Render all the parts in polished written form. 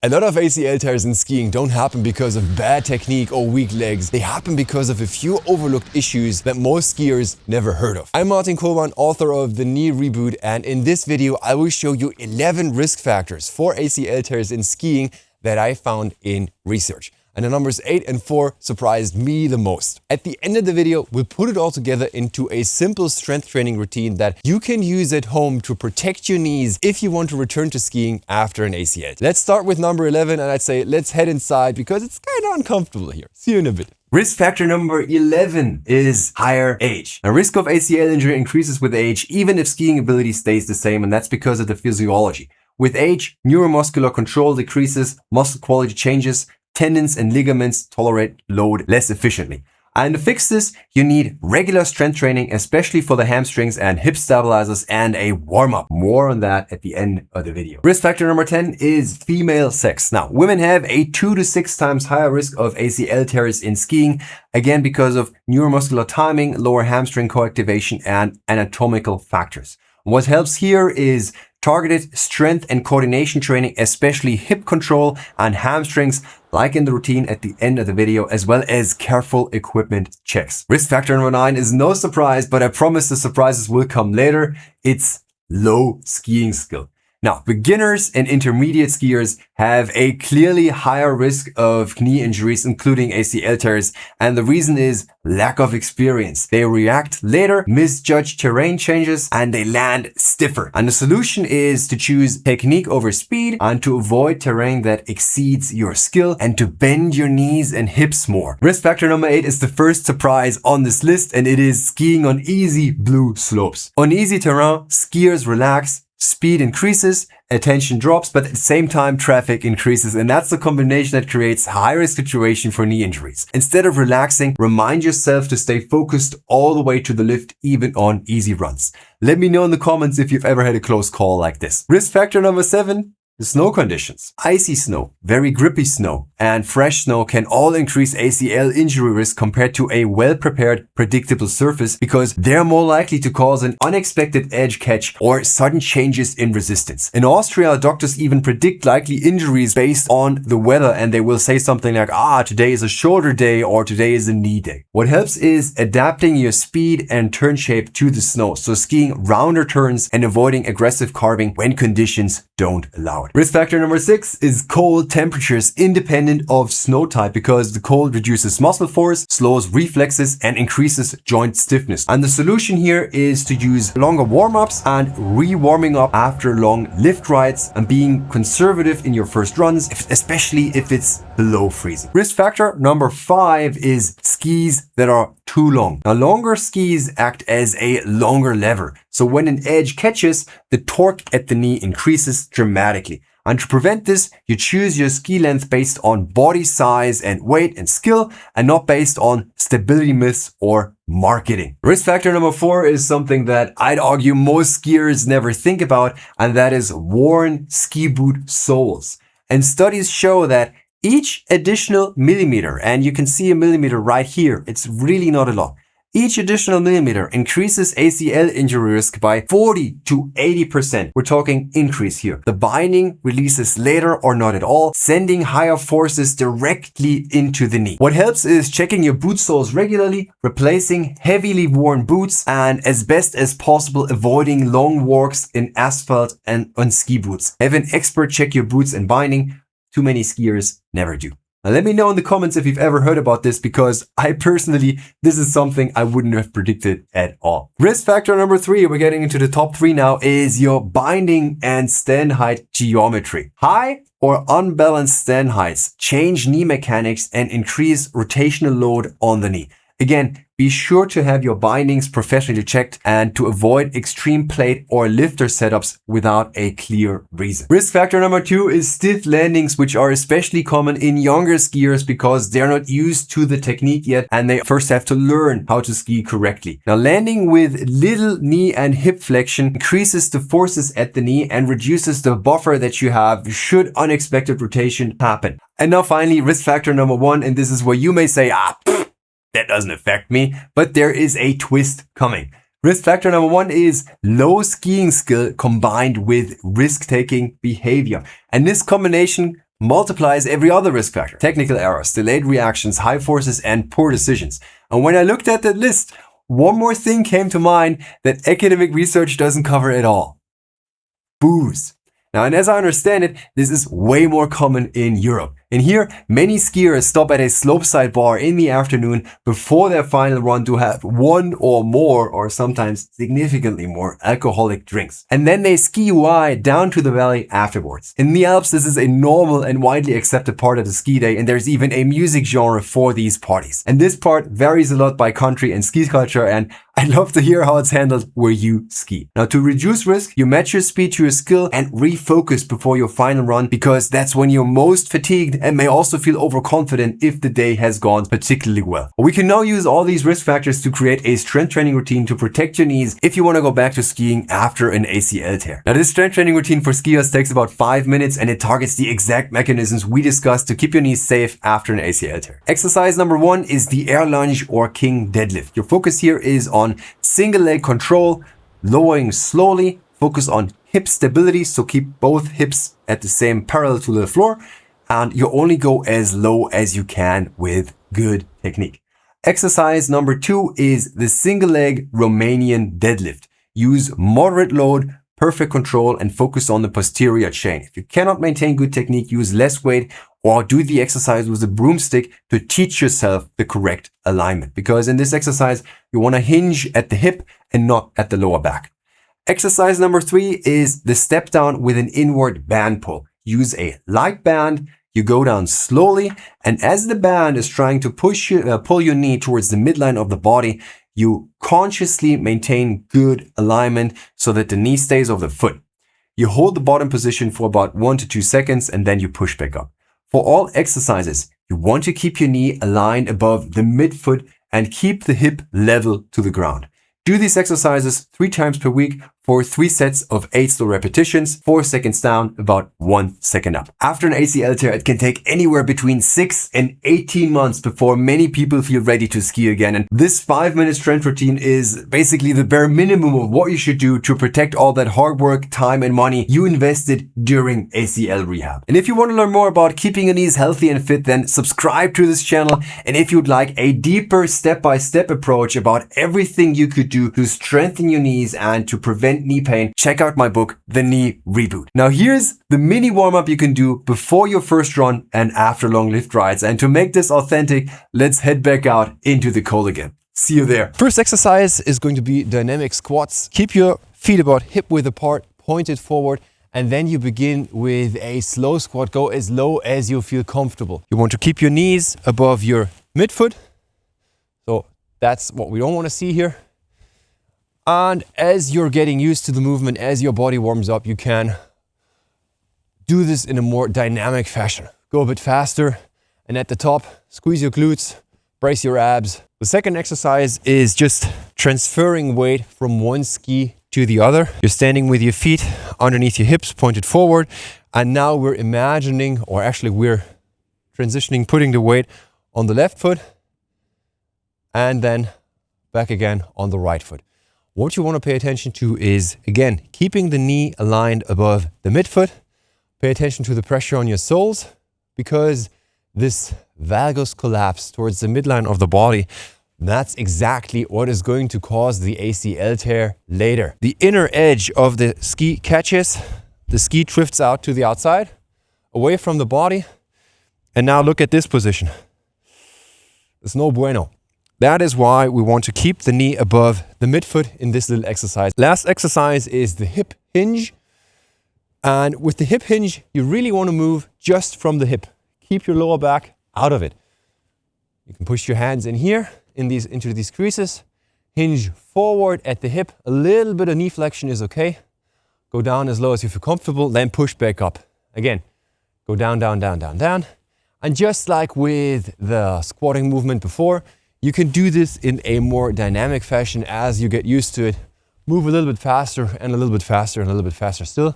A lot of ACL tears in skiing don't happen because of bad technique or weak legs. They happen because of a few overlooked issues that most skiers never heard of. I'm Koban, author of the Knee Reboot, and in this video I will show you 11 risk factors for ACL tears in skiing that I found in research. And the numbers 8 and 4 surprised me the most. At the end of the video, we'll put it all together into a simple strength training routine that you can use at home to protect your knees if you want to return to skiing after an ACL. Let's start with number 11, and I'd say let's head inside because it's kind of uncomfortable here. See you in a bit. Risk factor number 11 is higher age. The risk of ACL injury increases with age, even if skiing ability stays the same, and that's because of the physiology. With age, neuromuscular control decreases, muscle quality changes, tendons and ligaments tolerate load less efficiently. And to fix this, you need regular strength training, especially for the hamstrings and hip stabilizers, and a warm-up. More on that at the end of the video. Risk factor number 10 is female sex. Now, women have a 2 to 6 times higher risk of ACL tears in skiing, again because of neuromuscular timing, lower hamstring coactivation, and anatomical factors. What helps here is targeted strength and coordination training, especially hip control and hamstrings, like in the routine at the end of the video, as well as careful equipment checks. Risk factor number 9 is no surprise, but I promise the surprises will come later. It's low skiing skill. Now, beginners and intermediate skiers have a clearly higher risk of knee injuries, including ACL tears, and the reason is lack of experience. They react later, misjudge terrain changes, and they land stiffer. And the solution is to choose technique over speed and to avoid terrain that exceeds your skill and to bend your knees and hips more. Risk factor number 8 is the first surprise on this list, and it is skiing on easy blue slopes. On easy terrain, skiers relax, speed increases, attention drops, but at the same time traffic increases, and that's the combination that creates a high-risk situation for knee injuries. Instead of relaxing, remind yourself to stay focused all the way to the lift, even on easy runs. Let me know in the comments if you've ever had a close call like this. Risk factor number 7. The snow conditions. Icy snow, very grippy snow, and fresh snow can all increase ACL injury risk compared to a well-prepared, predictable surface because they're more likely to cause an unexpected edge catch or sudden changes in resistance. In Austria, doctors even predict likely injuries based on the weather, and they will say something like, today is a shoulder day or today is a knee day. What helps is adapting your speed and turn shape to the snow, so skiing rounder turns and avoiding aggressive carving when conditions don't allow it. Risk factor number 6 is cold temperatures independent of snow type because the cold reduces muscle force, slows reflexes, and increases joint stiffness. And the solution here is to use longer warm-ups and re-warming up after long lift rides and being conservative in your first runs, especially if it's below freezing. Risk factor number 5 is skis that are too long. Now, longer skis act as a longer lever. So when an edge catches, the torque at the knee increases dramatically. And to prevent this, you choose your ski length based on body size and weight and skill, and not based on stability myths or marketing. Risk factor number 4 is something that I'd argue most skiers never think about, and that is worn ski boot soles. And studies show that each additional millimeter, and you can see a millimeter right here, it's really not a lot. Each additional millimeter increases ACL injury risk by 40 to 80%. We're talking increase here. The binding releases later or not at all, sending higher forces directly into the knee. What helps is checking your boot soles regularly, replacing heavily worn boots, and as best as possible avoiding long walks in asphalt and on ski boots. Have an expert check your boots and binding. Too many skiers never do. Now let me know in the comments if you've ever heard about this, because I personally, this is something I wouldn't have predicted at all. Risk factor number 3, we're getting into the top 3 now, is your binding and stand height geometry. High or unbalanced stand heights change knee mechanics and increase rotational load on the knee. Again, be sure to have your bindings professionally checked and to avoid extreme plate or lifter setups without a clear reason. Risk factor number 2 is stiff landings, which are especially common in younger skiers because they're not used to the technique yet and they first have to learn how to ski correctly. Now, landing with little knee and hip flexion increases the forces at the knee and reduces the buffer that you have should unexpected rotation happen. And now finally, risk factor number 1, and this is where you may say, that doesn't affect me, but there is a twist coming. Risk factor number 1 is low skiing skill combined with risk-taking behavior. And this combination multiplies every other risk factor. Technical errors, delayed reactions, high forces, and poor decisions. And when I looked at that list, one more thing came to mind that academic research doesn't cover at all. Booze. Now, and as I understand it, this is way more common in Europe. And here, many skiers stop at a slopeside bar in the afternoon before their final run to have one or more, or sometimes significantly more, alcoholic drinks. And then they ski wide down to the valley afterwards. In the Alps, this is a normal and widely accepted part of the ski day, and there's even a music genre for these parties. And this part varies a lot by country and ski culture, and I'd love to hear how it's handled where you ski. Now, to reduce risk, you match your speed to your skill and refocus before your final run, because that's when you're most fatigued and may also feel overconfident if the day has gone particularly well. We can now use all these risk factors to create a strength training routine to protect your knees if you want to go back to skiing after an ACL tear. Now, this strength training routine for skiers takes about 5 minutes, and it targets the exact mechanisms we discussed to keep your knees safe after an ACL tear. Exercise number 1 is the air lunge or king deadlift. Your focus here is on single leg control, lowering slowly, focus on hip stability, so keep both hips at the same parallel to the floor, and you only go as low as you can with good technique. Exercise number 2 is the single leg Romanian deadlift. Use moderate load, perfect control, and focus on the posterior chain. If you cannot maintain good technique, use less weight or do the exercise with a broomstick to teach yourself the correct alignment. Because in this exercise, you want to hinge at the hip and not at the lower back. Exercise number 3 is the step down with an inward band pull. Use a light band. You go down slowly, and as the band is trying to pull your knee towards the midline of the body, you consciously maintain good alignment so that the knee stays over the foot. You hold the bottom position for about 1 to 2 seconds, and then you push back up. For all exercises, you want to keep your knee aligned above the midfoot and keep the hip level to the ground. Do these exercises 3 times per week for 3 sets of 8 slow repetitions, 4 seconds down, about 1 second up. After an ACL tear, it can take anywhere between 6 and 18 months before many people feel ready to ski again. And this 5-minute strength routine is basically the bare minimum of what you should do to protect all that hard work, time, and money you invested during ACL rehab. And if you want to learn more about keeping your knees healthy and fit, then subscribe to this channel. And if you'd like a deeper step-by-step approach about everything you could do to strengthen your knees and to prevent knee pain, check out my book, The Knee Reboot. Now here's the mini warm-up you can do before your first run and after long lift rides. And to make this authentic, let's head back out into the cold again. See you there. First exercise is going to be dynamic squats. Keep your feet about hip width apart, pointed forward, and then you begin with a slow squat. Go as low as you feel comfortable. You want to keep your knees above your midfoot. So that's what we don't want to see here. And as you're getting used to the movement, as your body warms up, you can do this in a more dynamic fashion. Go a bit faster, and at the top, squeeze your glutes, brace your abs. The second exercise is just transferring weight from one ski to the other. You're standing with your feet underneath your hips, pointed forward, and now we're imagining, or actually we're transitioning, putting the weight on the left foot, and then back again on the right foot. What you want to pay attention to is, again, keeping the knee aligned above the midfoot. Pay attention to the pressure on your soles, because this valgus collapse towards the midline of the body, that's exactly what is going to cause the ACL tear later. The inner edge of the ski catches, the ski drifts out to the outside, away from the body, and now look at this position. It's no bueno. That is why we want to keep the knee above the midfoot in this little exercise. Last exercise is the hip hinge. And with the hip hinge, you really want to move just from the hip. Keep your lower back out of it. You can push your hands in here, into these creases. Hinge forward at the hip. A little bit of knee flexion is okay. Go down as low as you feel comfortable, then push back up. Again, go down, down, down, down, down. And just like with the squatting movement before, you can do this in a more dynamic fashion as you get used to it. Move a little bit faster and a little bit faster and a little bit faster still.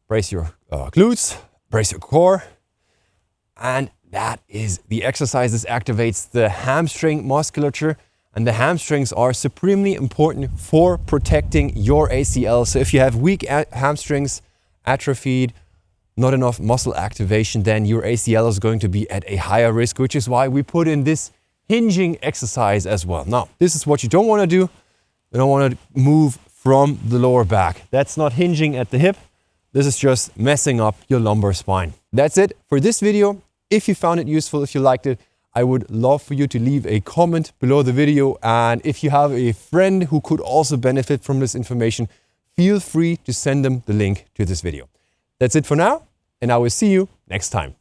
Brace your glutes, brace your core. And that is the exercise. This activates the hamstring musculature, and the hamstrings are supremely important for protecting your ACL. So if you have weak hamstrings, atrophied, not enough muscle activation, then your ACL is going to be at a higher risk, which is why we put in this hinging exercise as well. Now, this is what you don't want to do. You don't want to move from the lower back. That's not hinging at the hip. This is just messing up your lumbar spine. That's it for this video. If you found it useful, if you liked it, I would love for you to leave a comment below the video. And if you have a friend who could also benefit from this information, feel free to send them the link to this video. That's it for now, and I will see you next time.